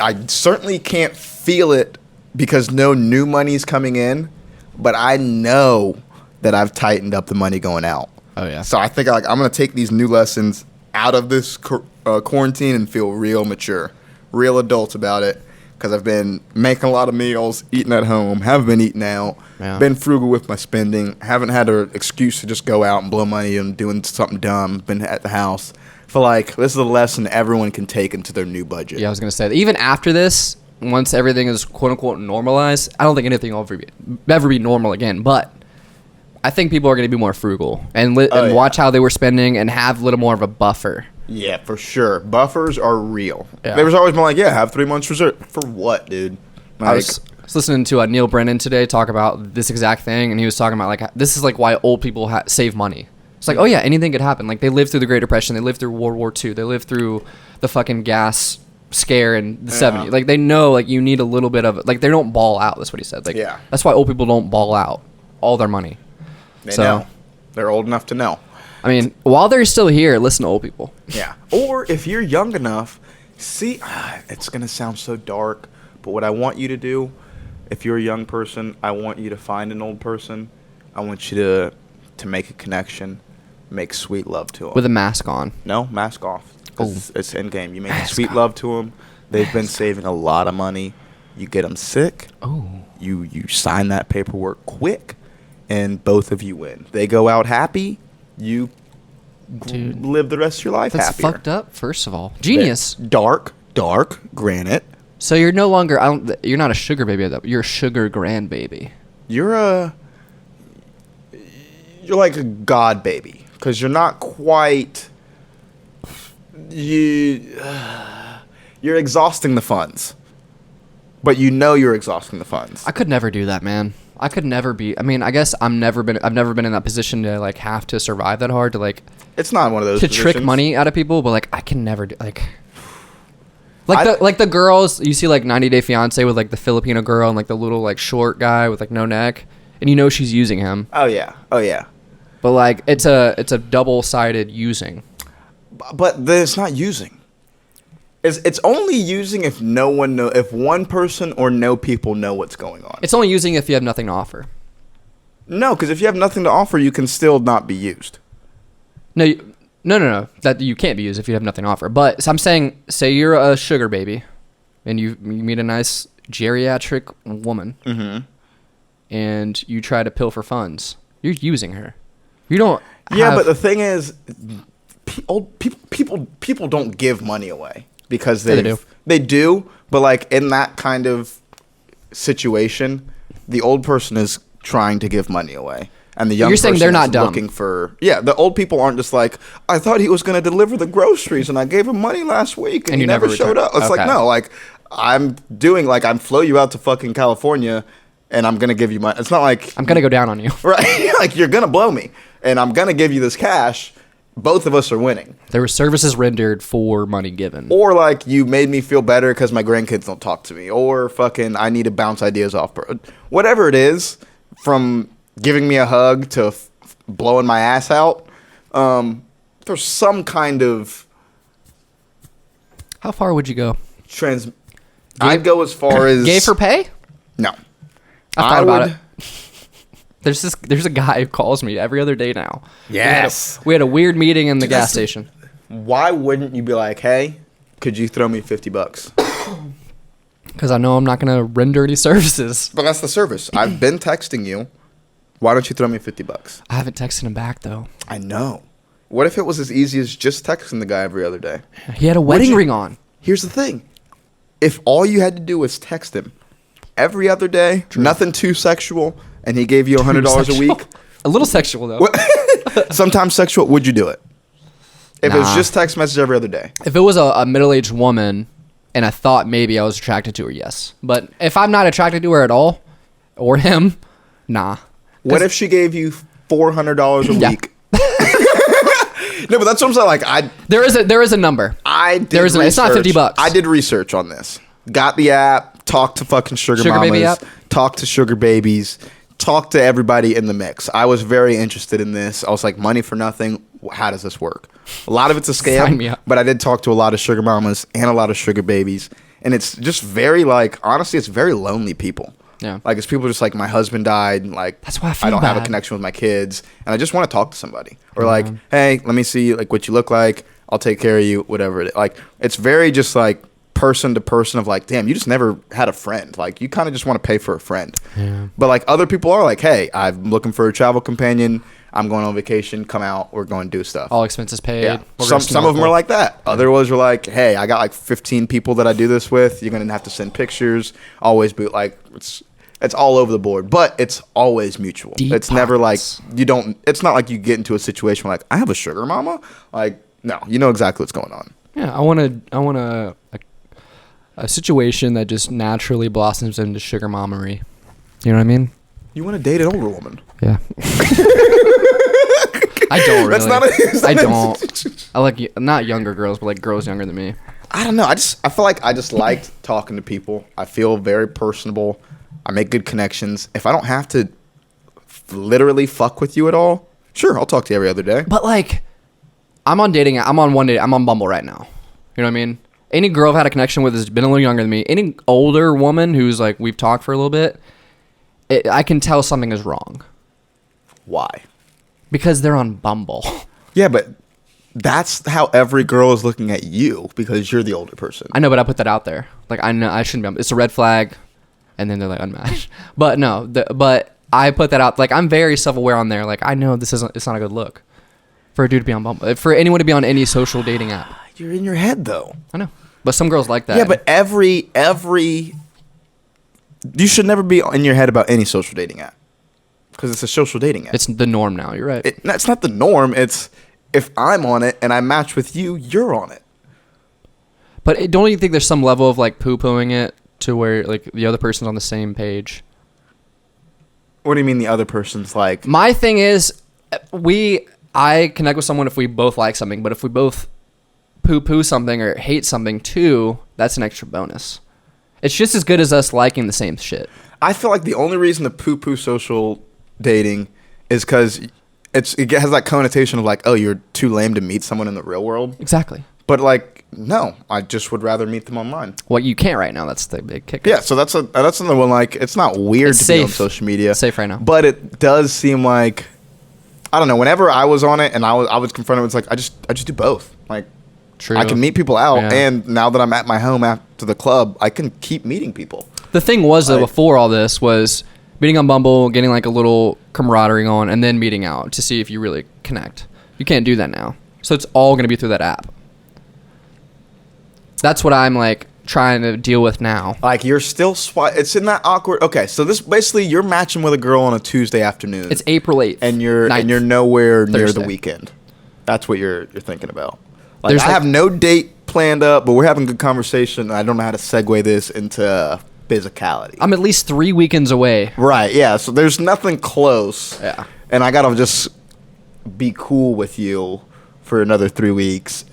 I certainly can't feel it because no new money's coming in, but I know that I've tightened up the money going out. Oh yeah. So I think I'm going to take these new lessons out of this quarantine and feel real mature, real adult about it, because I've been making a lot of meals, eating at home, haven't been eating out, been frugal with my spending, haven't had an excuse to just go out and blow money and doing something dumb, been at the house. I feel like this is a lesson everyone can take into their new budget. Yeah, I was gonna say that even after this, once everything is quote unquote normalized, I don't think anything will ever be normal again. But I think people are gonna be more frugal and watch how they were spending and have a little more of a buffer. Yeah, for sure. Buffers are real. Yeah. There was always been like, yeah, have 3 months reserve. For what, dude? Like, I was listening to Neil Brennan today talk about this exact thing, and he was talking about like this is like why old people save money. It's like, oh yeah, anything could happen. Like they lived through the Great Depression, they lived through World War II, they lived through the fucking gas scare in the 70s. Like they know like you need a little bit of like they don't ball out. That's what he said. Like that's why old people don't ball out all their money. They know. They're old enough to know. I mean, while they're still here, listen to old people. Yeah. Or if you're young enough, it's going to sound so dark, but what I want you to do, if you're a young person, I want you to find an old person. I want you to make a connection, make sweet love to them. With a mask on. No, mask off. It's in game. You make sweet love to them. They've been saving a lot of money. You get them sick. Oh. You sign that paperwork quick, and both of you win. They go out happy. You live the rest of your life That's happier. fucked up, first of all. Genius. Dark, granite. So you're no longer, you're not a sugar baby, you're a sugar grandbaby. You're like a god baby, because you're not quite, you're exhausting the funds, but you know you're exhausting the funds. I could never do that, man. I could never be. I mean, I guess I've never been in that position to like have to survive that hard to like. It's not one of those to positions. trick money out of people, but like I can never do like the girls you see like 90 Day Fiance with like the Filipino girl and like the little like short guy with like no neck, and you know she's using him. Oh yeah. But like it's a double-sided using. But it's not using. It's only using if if one person or no people know what's going on. It's only using if you have nothing to offer. No, because if you have nothing to offer, you can still not be used. No. That you can't be used if you have nothing to offer. But so I'm saying, say you're a sugar baby, and you meet a nice geriatric woman, and you try to pilfer funds. You're using her. You don't. Yeah, but the thing is, old people don't give money away because they do. They do, but like in that kind of situation, the old person is trying to give money away. And the young You're saying person they're not is dumb. looking for... Yeah, the old people aren't just like, I thought he was going to deliver the groceries, and I gave him money last week, and he never showed returned. up. It's like, no, like, I'm flow you out to fucking California, and I'm gonna give you my. It's not like I'm gonna go down on you. right. Like you're gonna blow me, and I'm gonna give you this cash. Both of us are winning. There were services rendered for money given. Or like you made me feel better because my grandkids don't talk to me. Or fucking I need to bounce ideas off. Whatever it is, from giving me a hug to blowing my ass out, there's some kind of How far would you go? I'd go as far as Gay for pay? No. I thought about it. There's a guy who calls me every other day now. Yes. We had a weird meeting in the gas station. Why wouldn't you be like, hey, could you throw me $50? Because I know I'm not going to render any services. But that's the service. I've been texting you. Why don't you throw me $50? I haven't texted him back, though. I know. What if it was as easy as just texting the guy every other day? He had a wedding ring on. Here's the thing. If all you had to do was text him every other day, nothing too sexual, and he gave you $100 a week. A little sexual, though. Sometimes sexual. Would you do it? If it was just text message every other day. If it was a middle-aged woman and I thought maybe I was attracted to her, yes. But if I'm not attracted to her at all, or him, nah. What if she gave you $400 a week? No, but that's what I'm saying. Like, there is a number. It's not $50. I did research on this. Got the app. Talked to fucking sugar mamas. Baby app? Talked to sugar babies. Talked to everybody in the mix. I was very interested in this. I was like, money for nothing. How does this work? A lot of it's a Sign me scam, up. but I did talk to a lot of sugar mamas and a lot of sugar babies, and it's just very like honestly, it's very lonely people. Yeah, like it's people just like my husband died, like that's why I don't have a bad. connection with my kids, and I just want to talk to somebody, or like, hey, let me see like what you look like. I'll take care of you, whatever it is. Like it's very just like person to person of like, damn, you just never had a friend. Like you kind of just want to pay for a friend. Yeah. But like other people are like, hey, I'm looking for a travel companion. I'm going on vacation. Come out. We're going to do stuff. All expenses paid. Yeah. Some of them are like that. Other ones are like, hey, I got like 15 people that I do this with. You're going to have to send pictures. Always be like, it's all over the board, but it's always mutual. Deep it's never like pockets. it's not like you get into a situation where like, I have a sugar mama. Like, no, you know exactly what's going on. Yeah. I want a situation that just naturally blossoms into sugar mommery. You know what I mean? You want to date an older woman. Yeah. I don't really. I don't. I like not younger girls, but like girls younger than me. I don't know. I feel like I just liked talking to people. I feel very personable. I make good connections. If I don't have to literally fuck with you at all, sure, I'll talk to you every other day. But like, I'm on Bumble right now. You know what I mean? Any girl I've had a connection with has been a little younger than me. Any older woman who's like we've talked for a little bit, I can tell something is wrong. Why? Because they're on Bumble. Yeah, but that's how every girl is looking at you because you're the older person. I know, but I put that out there. Like I know I shouldn't be. It's a red flag, and then they're like unmatched. But no, but I put that out. Like I'm very self-aware on there. Like I know it's not a good look for a dude to be on Bumble. For anyone to be on any social dating app. You're in your head though. I know, but some girls like that. Yeah, but every you should never be in your head about any social dating app because it's a social dating app. It's the norm now. You're right. It's not the norm. It's if I'm on it and I match with you, you're on it. But don't you think there's some level of like poo-pooing it to where like the other person's on the same page? What do you mean the other person's like? My thing is, I connect with someone if we both like something, but if we both poo-poo something or hate something too, that's an extra bonus. It's just as good as us liking the same shit. I feel like the only reason to poo-poo social dating is because it has that connotation of like, oh, you're too lame to meet someone in the real world. Exactly. But like, no, I just would rather meet them online. Well, you can't right now. That's the big kicker. Yeah, so that's another one. Like, it's not weird It's to safe. be on social media. It's safe right now. But it does seem like, I don't know. Whenever I was on it and I was confronted with like, I just do both. Like, True. I can meet people out, Yeah. and now that I'm at my home after the club, I can keep meeting people. The thing was though, before all this was meeting on Bumble, getting like a little camaraderie on, and then meeting out to see if you really connect. You can't do that now. So it's all going to be through that app. That's what I'm like trying to deal with now. Like you're still it's in that awkward. Okay, so this basically you're matching with a girl on a Tuesday afternoon. It's April 8th. and you're 9th, nowhere near the Thursday. weekend. That's what you're thinking about. Like There's I like- have no date planned up, but we're having good conversation. I don't know how to segue this into physicality. I'm at least 3 weekends away. Right, yeah. So there's nothing close. Yeah. And I gotta just be cool with you for another 3 weeks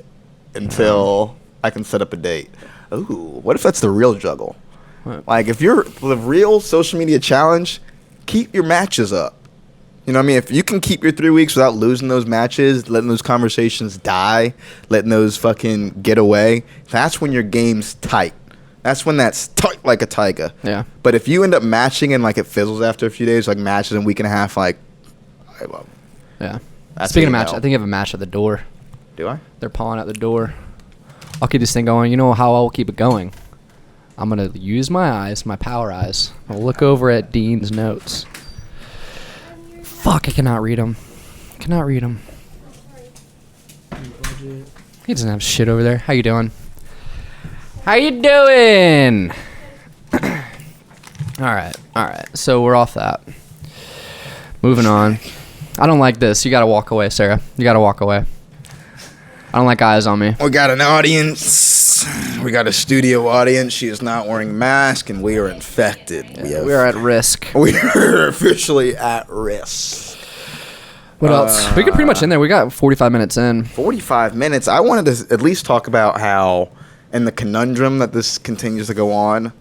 until I can set up a date. Ooh, what if that's the real juggle? What? Like, if you're the real social media challenge, keep your matches up. You know what I mean? If you can keep your 3 weeks without losing those matches, letting those conversations die, letting those fucking get away, that's when your game's tight. That's when that's tight like a tiger. Yeah. But if you end up matching and, like, it fizzles after a few days, like, matches in a week and a half, like, I love it. Yeah. That's Speaking of how you match, know. I think you have a match at the door. Do I? They're pawing at the door. I'll keep this thing going. You know how I'll keep it going? I'm going to use my eyes, my power eyes. I'll look over at Dean's notes. Fuck, I cannot read them. Cannot read them. He doesn't have shit over there. How you doing? How you doing? All right. So we're off that. Moving on. I don't like this. You got to walk away, Sarah. You got to walk away. I don't like eyes on me. We got an audience. We got a studio audience. She is not wearing a mask, and we are infected. Yeah, we are at risk. We are officially at risk. What else? We could pretty much end there. We got 45 minutes in. 45 minutes. I wanted to at least talk about how, in the conundrum that this continues to go on,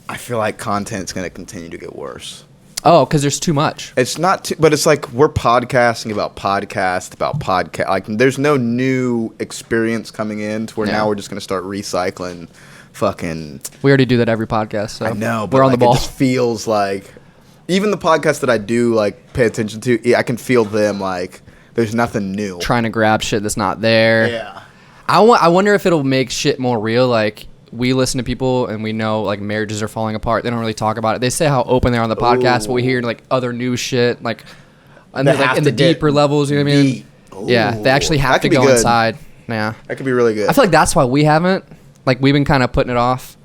I feel like content's going to continue to get worse. Oh, because there's too much. It's not too, but it's like we're podcasting about podcast. Like, there's no new experience coming in to where now we're just going to start recycling fucking. We already do that every podcast. So I know, but we're on like, the ball. It just feels like, even the podcasts that I do like pay attention to, I can feel them like there's nothing new. Trying to grab shit that's not there. Yeah. I wonder if it'll make shit more real. Like, we listen to people and we know like marriages are falling apart. They don't really talk about it. They say how open they are on the podcast, but we hear like other new shit, like, and like in the deeper levels. You know what I mean? Yeah, they actually have to go inside. Yeah, That could be really good. I feel like that's why we haven't. Like, we've been kind of putting it off.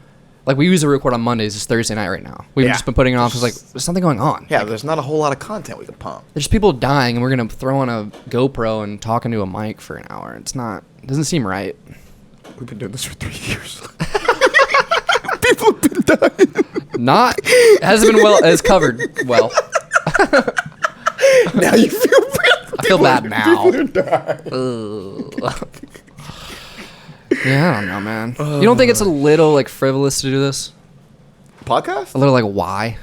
Like, we usually record on Mondays. It's Thursday night right now. We've just been putting it off because, like, there's something going on. Yeah, there's not a whole lot of content we can pump. There's people dying, and we're going to throw on a GoPro and talk into a mic for an hour. It doesn't seem right. We've been doing this for 3 years. People have been dying. It hasn't been well, it's covered well. Now you feel bad. I feel bad now. People are dying. Yeah, I don't know, man. You don't think it's a little, like, frivolous to do this? Podcast? A little, like, why?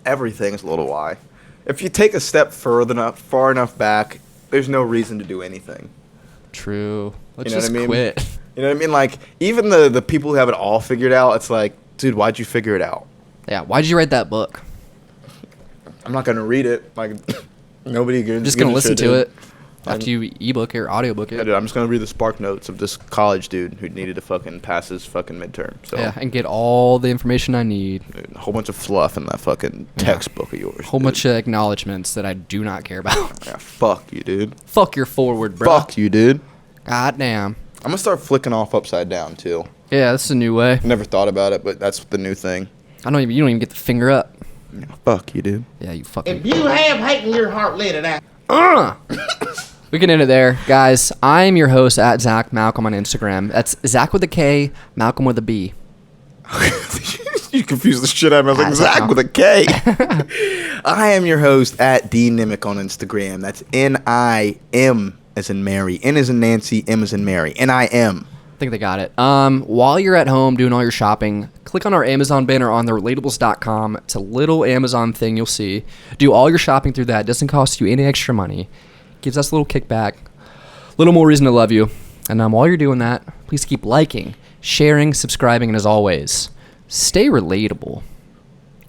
Everything's a little why. If you take a step far enough back, there's no reason to do anything. True. Let's You know just what I mean? quit. You know what I mean? Like, even the people who have it all figured out, it's like, dude, why'd you figure it out? Yeah, why'd you write that book? I'm not going to read it. Like, nobody gives I'm just going to listen to it I'm- after you ebook it or audiobook Yeah, it. dude, I'm just going to read the spark notes of this college dude who needed to fucking pass his fucking midterm. So, Yeah, and get all the information I need. dude, a whole bunch of fluff in that fucking textbook of yours. A whole dude. bunch of acknowledgments that I do not care about. Yeah, fuck you, dude. Fuck your forward, bro. Fuck you, dude. God damn. I'm going to start flicking off upside down, too. Yeah, this is a new way. Never thought about it, but that's the new thing. You don't even get the finger up. Yeah, fuck you, dude. Yeah, you fucking. If you have hate in your heart, let it out. We can end it there, guys. I'm your host at Zach Malcolm on Instagram. That's Zach with a K, Malcolm with a B. You confused the shit out of me. I was like, Zach Zach with a K. I am your host at D Nimic on Instagram. That's N-I-M as in Mary. N as in Nancy, M as in Mary. N-I-M. I think they got it. While you're at home doing all your shopping, click on our Amazon banner on therelatables.com. It's a little Amazon thing you'll see. Do all your shopping through that. It doesn't cost you any extra money. Gives us a little kickback. A little more reason to love you. And while you're doing that, please keep liking, sharing, subscribing, and as always, stay relatable.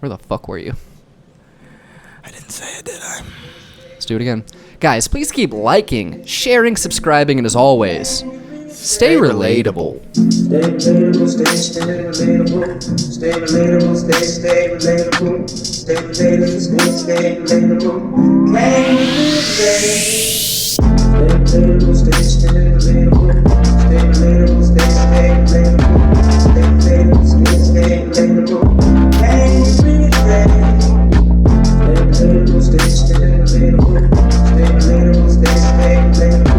Where the fuck were you? I didn't say it, did I? Let's do it again. Guys, please keep liking, sharing, subscribing, and as always, stay relatable. Stay relatable, stay relatable. Stay relatable, stay relatable. Stay relatable, stay relatable. Can you relate? Stay relatable, stay relatable. Stay relatable, stay relatable. Stay relatable, stay relatable. Can you relate? Stay relatable, stay relatable. Stay relatable, stay relatable. Stay relatable, stay relatable.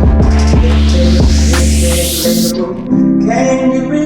Can you